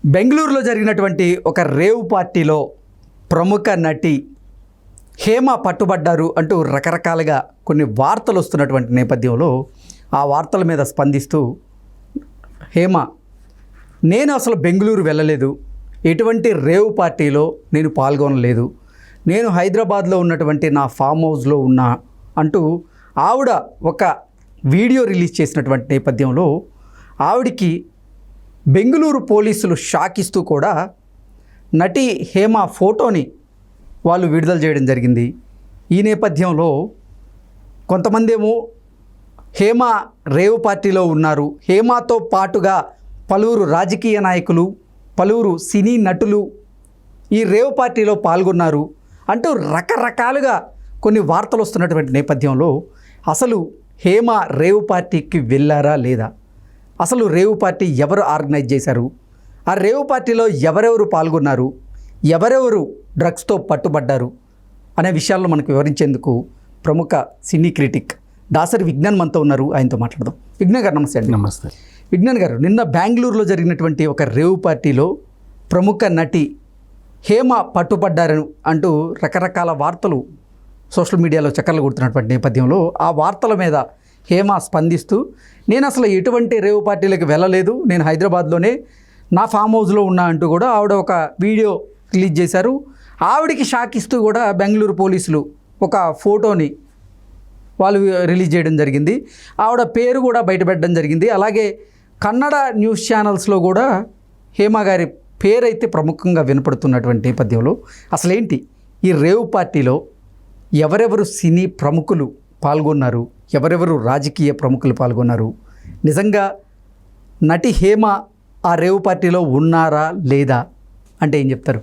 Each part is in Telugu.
బెంగళూరులో జరిగినటువంటి ఒక రేవ్ పార్టీలో ప్రముఖ నటి హేమ పట్టుబడ్డారు అంటూ రకరకాలుగా కొన్ని వార్తలు వస్తున్నటువంటి నేపథ్యంలో ఆ వార్తల మీద స్పందిస్తూ హేమ, నేను అసలు బెంగళూరు వెళ్ళలేదు, ఎటువంటి రేవ్ పార్టీలో నేను పాల్గొనలేదు, నేను హైదరాబాద్లో ఉన్నటువంటి నా ఫామ్ హౌస్లో ఉన్నా అంటూ ఆవిడ ఒక వీడియో రిలీజ్ చేసినటువంటి నేపథ్యంలో ఆవిడికి బెంగళూరు పోలీసులు షాక్ ఇస్తూ కూడా నటి హేమ ఫోటోని వాళ్ళు విడుదల చేయడం జరిగింది. ఈ నేపథ్యంలో కొంతమంది ఏమో హేమ రేవ్ పార్టీలో ఉన్నారు, హేమతో పాటుగా పలువురు రాజకీయ నాయకులు, పలువురు సినీ నటులు ఈ రేవ్ పార్టీలో పాల్గొన్నారు అంటూ రకరకాలుగా కొన్ని వార్తలు వస్తున్నటువంటి నేపథ్యంలో అసలు హేమ రేవ్ పార్టీకి వెళ్ళారా లేదా, అసలు రేవ్ పార్టీ ఎవరు ఆర్గనైజ్ చేశారు, ఆ రేవ్ పార్టీలో ఎవరెవరు పాల్గొన్నారు, ఎవరెవరు డ్రగ్స్తో పట్టుబడ్డారు అనే విషయాల్లో మనకు వివరించేందుకు ప్రముఖ సినీ క్రిటిక్ దాసరి విజ్ఞాన్ మనతో ఉన్నారు. ఆయనతో మాట్లాడదాం. విజ్ఞాన్ గారు నమస్తే అండి. నమస్తే విజ్ఞాన్ గారు, నిన్న బెంగళూరులో జరిగినటువంటి ఒక రేవ్ పార్టీలో ప్రముఖ నటి హేమ పట్టుబడ్డారు అంటూ రకరకాల వార్తలు సోషల్ మీడియాలో చక్కర్లు కొడుతున్నటువంటి నేపథ్యంలో ఆ వార్తల మీద హేమ స్పందిస్తూ, నేను అసలు ఎటువంటి రేవ్ పార్టీలకు వెళ్ళలేదు, నేను హైదరాబాద్లోనే నా ఫామ్ హౌస్లో ఉన్నా అంటూ కూడా ఆవిడ ఒక వీడియో రిలీజ్ చేశారు. ఆవిడికి షాక్ ఇస్తూ కూడా బెంగళూరు పోలీసులు ఒక ఫోటోని వాళ్ళు రిలీజ్ చేయడం జరిగింది. ఆవిడ పేరు కూడా బయటపెట్టడం జరిగింది. అలాగే కన్నడ న్యూస్ ఛానల్స్లో కూడా హేమ గారి పేరైతే ప్రముఖంగా వినపడుతున్నటువంటి నేపథ్యంలో అసలేంటి ఈ రేవ్ పార్టీలో ఎవరెవరు సినీ ప్రముఖులు పాల్గొన్నారు, ఎవరెవరు రాజకీయ ప్రముఖులు పాల్గొన్నారు, నిజంగా నటి హేమ ఆ రేవ్ పార్టీలో ఉన్నారా లేదా అంటే ఏం చెప్తారు?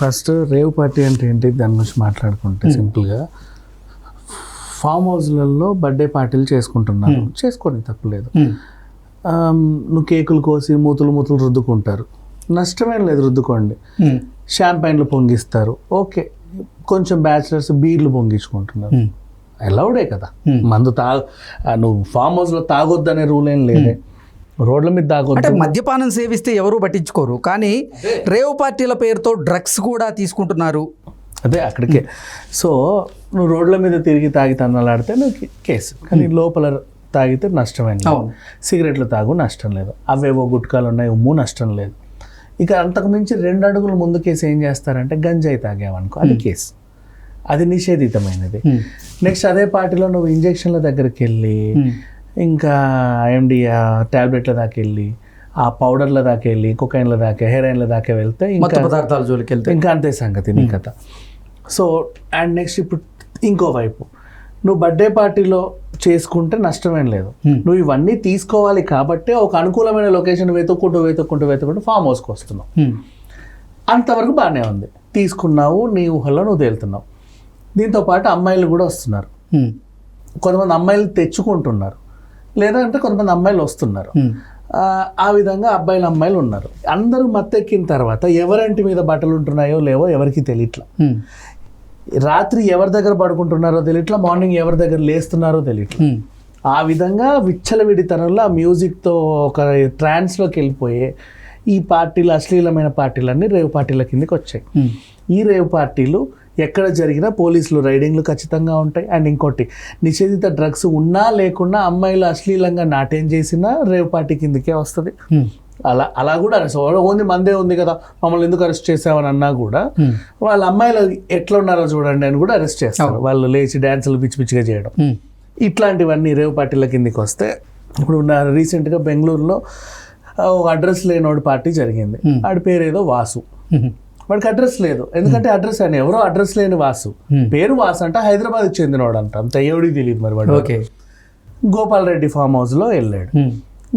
ఫస్ట్ రేవ్ పార్టీ అంటే ఏంటి దాని గురించి మాట్లాడుకుంటే సింపుల్గా ఫామ్ హౌస్లలో బర్త్డే పార్టీలు చేసుకుంటున్నారు, చేసుకొని తప్పలేదు. నువ్వు కేకులు కోసి మూతులు రుద్దుకుంటారు, నష్టమేం లేదు, రుద్దుకోండి. షాంపైన్లు పొంగిస్తారు, ఓకే. కొంచెం బ్యాచిలర్స్ బీర్లు పొంగించుకుంటున్నారు, అలౌడే కదా. మందు నువ్వు ఫామ్ హౌస్లో తాగొద్దనే రూల్ ఏం లేదే, రోడ్ల మీద తాగొద్దు. అంటే మద్యపానం సేవిస్తే ఎవరు పట్టించుకోరు, కానీ రేవ్ పార్టీల పేరుతో డ్రగ్స్ కూడా తీసుకుంటున్నారు. అదే అక్కడికే. సో నువ్వు రోడ్ల మీద తిరిగి తాగి తన్నలాడితే నువ్వు కేసు, కానీ లోపల తాగితే నష్టమైన లేదు. సిగరెట్లు తాగు నష్టం లేదు, అవేవో గుట్కాలు ఉన్నాయి ఉమ్ము నష్టం లేదు. ఇక అంతకు మించి 2 అడుగులు ముందు కేసు ఏం చేస్తారంటే గంజాయి తాగావనుకో అది కేసు, అది నిషేధితమైనది. నెక్స్ట్ అదే పార్టీలో నువ్వు ఇంజక్షన్ల దగ్గరికి వెళ్ళి ఇంకా ఎండియా ట్యాబ్లెట్ల దాకా వెళ్ళి ఆ పౌడర్ల దాకా వెళ్ళి కొకైన్ల దాకా హెరాయిన్ల దాకా వెళ్తే ఇంకా పదార్థాల జోలికి వెళ్తే ఇంకా అంతే సంగతి నీ కథ. సో అండ్ నెక్స్ట్ ఇప్పుడు ఇంకోవైపు నువ్వు బర్త్డే పార్టీలో చేసుకుంటే నష్టమేం లేదు, నువ్వు ఇవన్నీ తీసుకోవాలి కాబట్టి ఒక అనుకూలమైన లొకేషన్ వెతుక్కుంటూ ఫామ్ హౌస్కి వస్తున్నావు. అంతవరకు బాగానే ఉంది, తీసుకున్నావు, నీ ఊహల్లో నువ్వు తేలుతున్నావు. దీంతో పాటు అమ్మాయిలు కూడా వస్తున్నారు, కొంతమంది అమ్మాయిలు తెచ్చుకుంటున్నారు, లేదంటే కొంతమంది అమ్మాయిలు వస్తున్నారు. ఆ విధంగా అబ్బాయిలు అమ్మాయిలు ఉన్నారు. అందరూ మత్తెక్కిన తర్వాత ఎవరింటి మీద బట్టలు ఉంటున్నాయో లేవో ఎవరికి తెలియట్లా, రాత్రి ఎవరి దగ్గర పడుకుంటున్నారో తెలియట్లా, మార్నింగ్ ఎవరి దగ్గర లేస్తున్నారో తెలియట్లా. ఆ విధంగా విచ్చలవిడితనంలో ఆ మ్యూజిక్తో ఒక ట్రాన్స్లోకి వెళ్ళిపోయే ఈ పార్టీలు, అశ్లీలమైన పార్టీలన్నీ రేవ్ పార్టీల కిందకి వచ్చాయి. ఈ రేవ్ పార్టీలు ఎక్కడ జరిగినా పోలీసులు రైడింగ్లు ఖచ్చితంగా ఉంటాయి. అండ్ ఇంకోటి, నిషేధిత డ్రగ్స్ ఉన్నా లేకున్నా అమ్మాయిలు అశ్లీలంగా నాట్యం చేసినా రేవ్ పార్టీ కిందకే వస్తుంది. అలా కూడా ఓన్లీ మందే ఉంది కదా మమ్మల్ని ఎందుకు అరెస్ట్ చేసామని అన్నా కూడా వాళ్ళ అమ్మాయిలు ఎట్లా ఉన్నారో చూడండి అని కూడా అరెస్ట్ చేస్తారు. వాళ్ళు లేచి డ్యాన్సులు పిచ్చిగా చేయడం, ఇట్లాంటివన్నీ రేవ్ పార్టీల కిందకి వస్తే. ఇప్పుడు రీసెంట్గా బెంగళూరులో అడ్రస్ లేనోడి పార్టీ జరిగింది. ఆడి పేరు ఏదో వాసు, వాడికి అడ్రస్ లేదు. ఎందుకంటే అడ్రస్ అని ఎవరో అడ్రస్ లేని వాసు, పేరు వాసు అంట, హైదరాబాద్కి చెందినవాడు అంట, అంత ఎవడికి తెలియదు మరి వాడు. గోపాల్ రెడ్డి ఫామ్ హౌస్లో వెళ్ళాడు.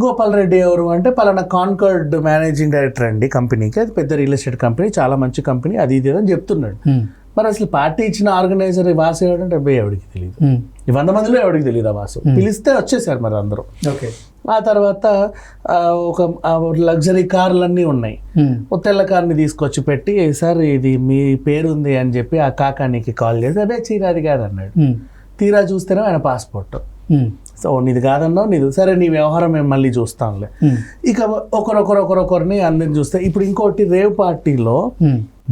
గోపాల్ రెడ్డి ఎవరు అంటే పలానా కాన్కర్డ్ మేనేజింగ్ డైరెక్టర్ అండి కంపెనీకి, అది పెద్ద రియల్ ఎస్టేట్ కంపెనీ, చాలా మంచి కంపెనీ, అది ఇది అని చెప్తున్నాడు. మరి అసలు పార్టీ ఇచ్చిన ఆర్గనైజర్ వాసు ఎవడంటే అబ్బాయి ఎవరికి తెలియదు, 100 మందిలో ఎవరికి తెలియదు ఆ వాసు. పిలిస్తే వచ్చేసారు మరి అందరూ. ఆ తర్వాత ఒక లగ్జరీ కార్లన్నీ ఉన్నాయి, ఒక తెల్ల కార్ని తీసుకొచ్చి పెట్టి, సార్ ఇది మీ పేరు ఉంది అని చెప్పి ఆ కాకానికి కాల్ చేసి అదే చీరాది కాదు అన్నాడు. తీరా చూస్తేనే ఆయన పాస్పోర్ట్ సో నీది కాదన్నావు, నీది సరే, నీ వ్యవహారం మేము మళ్ళీ చూస్తాంలే. ఇక ఒకరొకరిని అందరిని చూస్తే ఇప్పుడు ఇంకోటి రేవ్ పార్టీలో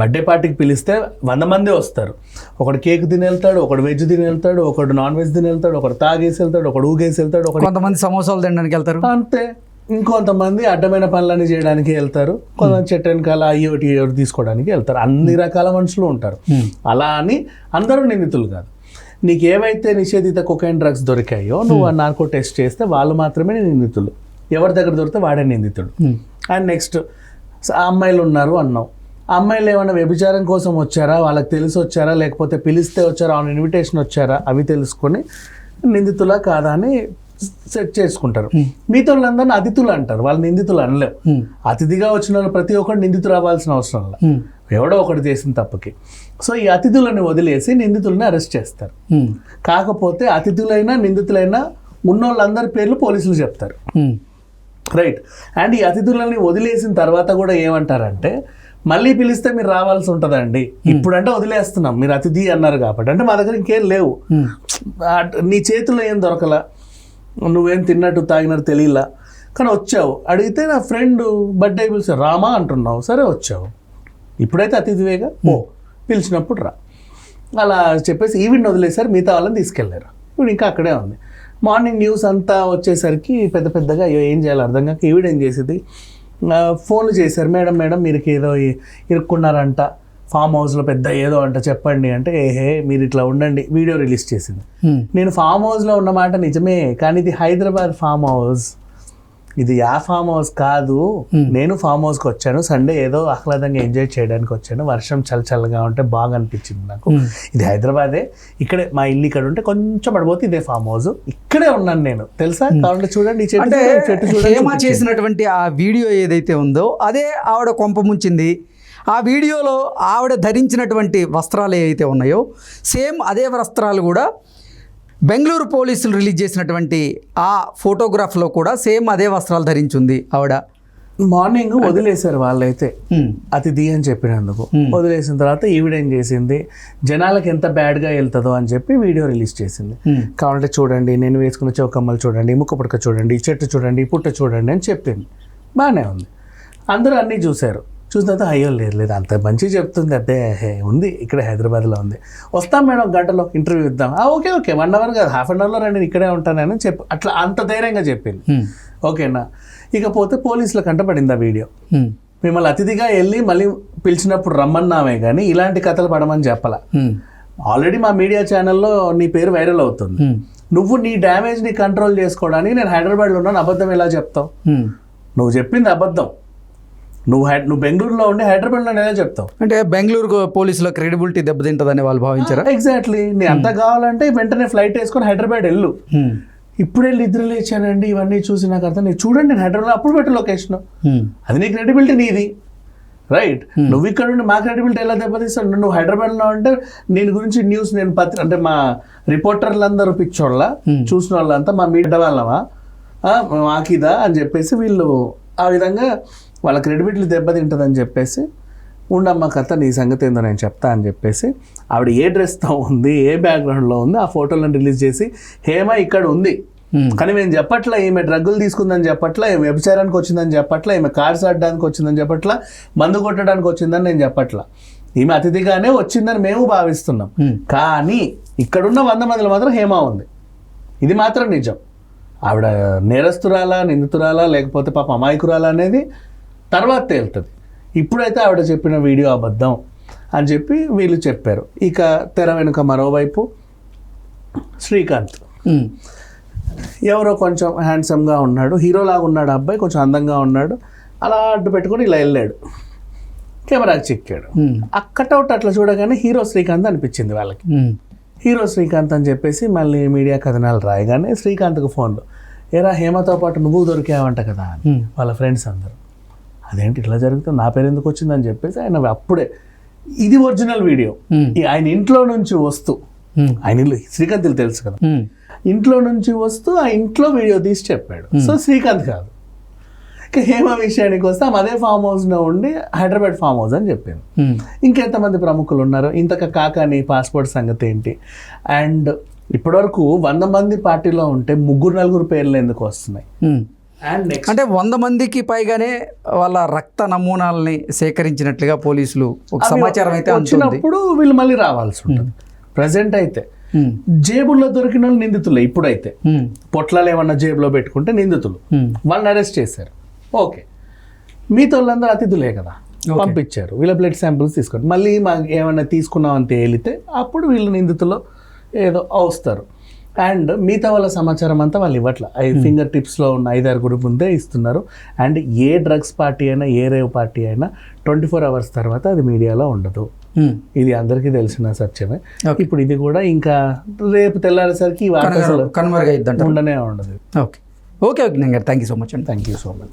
బర్త్డే పార్టీకి పిలిస్తే 100 మంది వస్తారు. ఒకడు కేక్ తిని వెళ్తాడు, ఒకడు వెజ్ తిని వెళ్తాడు, ఒకడు నాన్ వెజ్ తిని వెళ్తాడు, ఒకడు తాగేసి వెళ్తాడు, ఒకడు ఊగేసి వెళ్తాడు, కొంతమంది సమోసాలు తినడానికి వెళ్తారు, అంతే. ఇంకొంతమంది అడ్డమైన పనులన్నీ చేయడానికి వెళ్తారు, కొంతమంది చెట్టు వెనకాల అయ్యోటి తీసుకోవడానికి వెళ్తారు. అన్ని రకాల మనుషులు ఉంటారు. అలా అని అందరూ నిందితులు కాదు. నీకు ఏవైతే నిషేధిత కొకైన్ డ్రగ్స్ దొరికాయో నువ్వు ఆ నార్కో టెస్ట్ చేస్తే వాళ్ళు మాత్రమే నిందితులు. ఎవరి దగ్గర దొరికితే వాడే నిందితుడు. అండ్ నెక్స్ట్ అమ్మాయిలు ఉన్నారు అన్నావు. అమ్మాయిలు ఏమైనా వ్యభిచారం కోసం వచ్చారా, వాళ్ళకి తెలిసి వచ్చారా, లేకపోతే పిలిస్తే వచ్చారా, ఆన్ ఇన్విటేషన్ వచ్చారా, అవి తెలుసుకొని నిందితులా కాదా అని సెట్ చేసుకుంటారు. మిగతా వాళ్ళందరినీ అతిథులు అంటారు, వాళ్ళు నిందితులు అనలేవు. అతిథిగా వచ్చిన వాళ్ళు ప్రతి ఒక్కరు నిందితులు అవ్వాల్సిన అవసరం లేదు, ఎవడో ఒకటి చేసిన తప్పకి. సో ఈ అతిథులను వదిలేసి నిందితులను అరెస్ట్ చేస్తారు. కాకపోతే అతిథులైనా నిందితులైనా ఉన్నోళ్ళందరి పేర్లు పోలీసులు చెప్తారు, రైట్. అండ్ ఈ అతిథులని వదిలేసిన తర్వాత కూడా ఏమంటారంటే, మళ్ళీ పిలిస్తే మీరు రావాల్సి ఉంటుందండి, ఇప్పుడంటే వదిలేస్తున్నాం, మీరు అతిథి అన్నారు కాబట్టి. అంటే మా దగ్గర ఇంకేం లేవు, నీ చేతిలో ఏం దొరకలా, నువ్వేం తిన్నట్టు తాగినట్టు తెలియలా, కానీ వచ్చావు. అడిగితే నా ఫ్రెండ్ బర్త్డే పిలిచావు, రామా అంటున్నావు, సరే వచ్చావు, ఇప్పుడైతే అతిథివేగా, ఓ పిలిచినప్పుడు రా, అలా చెప్పేసి ఈవెంట్ వదిలేసారు. మిగతా వాళ్ళని తీసుకెళ్లారు. ఇప్పుడు ఇంకా అక్కడే ఉంది. మార్నింగ్ న్యూస్ అంతా వచ్చేసరికి పెద్ద పెద్దగా అయ్యో ఏం చేయాలి అర్థం కాక ఈవిడ ఏం చేసేది, ఫోన్లు చేశారు, మేడం మీరు ఏదో ఇరుక్కున్నారంట, ఫామ్ హౌస్లో పెద్ద ఏదో అంట, చెప్పండి అంటే, ఏహే మీరు ఇట్లా ఉండండి, వీడియో రిలీజ్ చేసింది. నేను ఫామ్ హౌస్లో ఉన్న మాట నిజమే, కానీ ఇది హైదరాబాద్ ఫామ్ హౌస్, ఇది ఆ ఫామ్ హౌస్ కాదు. నేను ఫామ్ హౌస్కి వచ్చాను, సండే ఏదో ఆహ్లాదంగా ఎంజాయ్ చేయడానికి వచ్చాను, వర్షం చల్లగా ఉంటే బాగా అనిపించింది నాకు, ఇది హైదరాబాదే, ఇక్కడే మా ఇల్లు ఇక్కడ ఉంటే కొంచెం పడిపోతే ఇదే ఫామ్ హౌస్, ఇక్కడే ఉన్నాను నేను, తెలుసా, కావాలంటే చూడండి, అంటే హేమ చేసినటువంటి ఆ వీడియో ఏదైతే ఉందో అదే ఆవిడ కొంప ముంచింది. ఆ వీడియోలో ఆవిడ ధరించినటువంటి వస్త్రాలు ఏవైతే ఉన్నాయో సేమ్ అదే వస్త్రాలు కూడా బెంగళూరు పోలీసులు రిలీజ్ చేసినటువంటి ఆ ఫోటోగ్రాఫ్లో కూడా సేమ్ అదే వస్త్రాలు ధరించింది ఆవిడ. మార్నింగ్ వదిలేశారు వాళ్ళైతే అతిథి అని చెప్పినందుకు. వదిలేసిన తర్వాత ఈవిడ ఏం చేసింది, జనాలకు ఎంత బ్యాడ్గా వెళ్తుందో అని చెప్పి వీడియో రిలీజ్ చేసింది. కావాలంటే చూడండి, నేను వేసుకున్న చౌకమ్మలు చూడండి, ముక్క పుడక చూడండి, చెట్టు చూడండి, పుట్ట చూడండి అని చెప్పింది. బాగానే ఉంది, అందరూ అన్నీ చూశారు. చూసిన తర్వాత అయ్యో లేదు అంత మంచిగా చెప్తుంది, అదే ఉంది ఇక్కడ హైదరాబాద్లో ఉంది, వస్తాం మేడం ఒక గంటలో ఇంటర్వ్యూ ఇద్దాం, ఓకే 1 అవర్ కాదు, హాఫ్ అన్ అవర్లో రండి ఇక్కడే ఉంటానని చెప్పి అట్లా అంత ధైర్యంగా చెప్పింది. ఓకేనా, ఇకపోతే పోలీసుల కంటపడింది ఆ వీడియో. మిమ్మల్ని అతిథిగా వెళ్ళి మళ్ళీ పిలిచినప్పుడు రమ్మన్నామే కానీ ఇలాంటి కథలు పడమని చెప్పాల. ఆల్రెడీ మా మీడియా ఛానల్లో నీ పేరు వైరల్ అవుతుంది, నువ్వు నీ డ్యామేజ్ని కంట్రోల్ చేసుకోవడానికి నేను హైదరాబాద్లో ఉన్నాను అబద్ధం ఎలా చెప్తావు, నువ్వు చెప్పింది అబద్ధం, నువ్వు బెంగళూరులో ఉండి హైదరాబాద్లో ఎలా చెప్తావు అంటే బెంగళూరు పోలీసులో క్రెడిబిలిటీ దెబ్బతింటుందని వాళ్ళు భావించారా? ఎగ్జాక్ట్లీ, నీ అంత కావాలంటే వెంటనే ఫ్లైట్ వేసుకొని హైదరాబాద్ వెళ్ళు. ఇప్పుడే నిద్ర లేచానండి ఇవన్నీ చూసి నాకు అర్థం, నేను చూడండి నేను హైదరాబాద్ అప్పుడు పెట్టు లొకేషన్, అది నీ క్రెడిబిలిటీ నీది, రైట్. నువ్వు ఇక్కడ ఉండి మా క్రెడిబిలిటీ ఎలా దెబ్బతీస్తావు? నువ్వు హైదరాబాద్లో అంటే నేను గురించి న్యూస్ నేను అంటే మా రిపోర్టర్లందరూ పిచ్చోళ్ళ చూసిన వాళ్ళంతా మా మీడియా వాళ్ళమా మాకిదా అని చెప్పేసి వీళ్ళు ఆ విధంగా వాళ్ళ క్రెడిబిలిటీ దెబ్బతింటుందని చెప్పేసి ఉండమ్మ కథ నీ సంగతి ఏందో నేను చెప్తా అని చెప్పేసి ఆవిడ ఏ డ్రెస్తో ఉంది, ఏ బ్యాక్గ్రౌండ్లో ఉంది ఆ ఫోటోలను రిలీజ్ చేసి, హేమ ఇక్కడ ఉంది కానీ మేము చెప్పట్లా ఈమె డ్రగ్గులు తీసుకుందని చెప్పట్లా, ఈమె వ్యభిచారానికి వచ్చిందని చెప్పట్లా, ఈమె కార్స్ ఆడడానికి వచ్చిందని చెప్పట్లా, మందు కొట్టడానికి వచ్చిందని నేను చెప్పట్లా, ఈమె అతిథిగానే వచ్చిందని మేము భావిస్తున్నాం. కానీ ఇక్కడున్న 100 మందిలో మాత్రం హేమ ఉంది, ఇది మాత్రం నిజం. ఆవిడ నేరస్తురాలా, నిందితురాలా, లేకపోతే పాప అమాయకురాలా అనేది తర్వాత తేలుతుంది. ఇప్పుడైతే ఆవిడ చెప్పిన వీడియో అబద్ధం అని చెప్పి వీళ్ళు చెప్పారు. ఇక తెర వెనుక మరోవైపు శ్రీకాంత్ ఎవరో కొంచెం హ్యాండ్సమ్గా ఉన్నాడు, హీరోలాగా ఉన్నాడు అబ్బాయి, కొంచెం అందంగా ఉన్నాడు, అలా అడ్డు పెట్టుకొని ఇలా వెళ్ళాడు, కెమెరాకి చిక్కాడు. అక్కటౌట్ అట్లా చూడగానే హీరో శ్రీకాంత్ అనిపించింది వాళ్ళకి. హీరో శ్రీకాంత్ అని చెప్పేసి మళ్ళీ మీడియా కథనాలు రాయగానే శ్రీకాంత్కి ఫోన్లో, ఏరా హేమతో పాటు నువ్వు దొరికావంట కదా అని వాళ్ళ ఫ్రెండ్స్ అందరూ, అదేంటి ఇట్లా జరుగుతుంది, నా పేరు ఎందుకు వచ్చిందని చెప్పేసి ఆయన అప్పుడే, ఇది ఒరిజినల్ వీడియో, ఆయన ఇంట్లో నుంచి వస్తూ, ఆయన ఇల్లు శ్రీకాంత్ తెలుసు కదా, ఇంట్లో నుంచి వస్తూ ఆ ఇంట్లో వీడియో తీసి చెప్పాడు. సో శ్రీకాంత్ కాదు. ఇక హేమ విషయానికి వస్తే అదే ఫామ్ హౌస్లో ఉండి హైదరాబాద్ ఫామ్ హౌస్ అని చెప్పింది. ఇంకెంతమంది ప్రముఖులు ఉన్నారు, ఇంతక కాకాని పాస్పోర్ట్ సంగతి ఏంటి, అండ్ ఇప్పటివరకు 100 మంది పార్టీలో ఉంటే 3-4 పేర్లు ఎందుకు వస్తున్నాయి? అండ్ నెక్స్ట్ అంటే 100 మందికి పైగానే వాళ్ళ రక్త నమూనాలని సేకరించినట్లుగా పోలీసులు ఒక సమాచారం అయితే అందుతుంది. వచ్చినప్పుడు వీళ్ళు మళ్ళీ రావాల్సి ఉంటుంది. ప్రజెంట్ అయితే జేబుల్లో దొరికిన వాళ్ళు నిందితులే. ఇప్పుడైతే పొట్లాలు ఏమన్నా జేబులో పెట్టుకుంటే నిందితులు, వాళ్ళని అరెస్ట్ చేశారు. ఓకే, మిగతా వాళ్ళందరూ అతిథులే కదా, పంపించారు. వీళ్ళ బ్లడ్ శాంపిల్స్ తీసుకోండి, మళ్ళీ మాకు ఏమన్నా తీసుకున్నామని తేలితే అప్పుడు వీళ్ళు నిందితులు ఏదో వస్తారు. అండ్ మిగతా వాళ్ళ సమాచారం అంతా వాళ్ళు ఇవ్వట్ల. ఫింగర్ టిప్స్లో ఉన్న 5-6 ముందే ఇస్తున్నారు. అండ్ ఏ డ్రగ్స్ పార్టీ అయినా, ఏ రేవ్ పార్టీ అయినా 24 hours తర్వాత అది మీడియాలో ఉండదు. ఇది అందరికీ తెలిసిన సత్యమే. ఇప్పుడు ఇది కూడా ఇంకా రేపు తెల్లారేసరికి కనుమరుగైద్దంట ఉండనే ఉండదు. Okay okay okay thank you so much అండి. Thank you so much.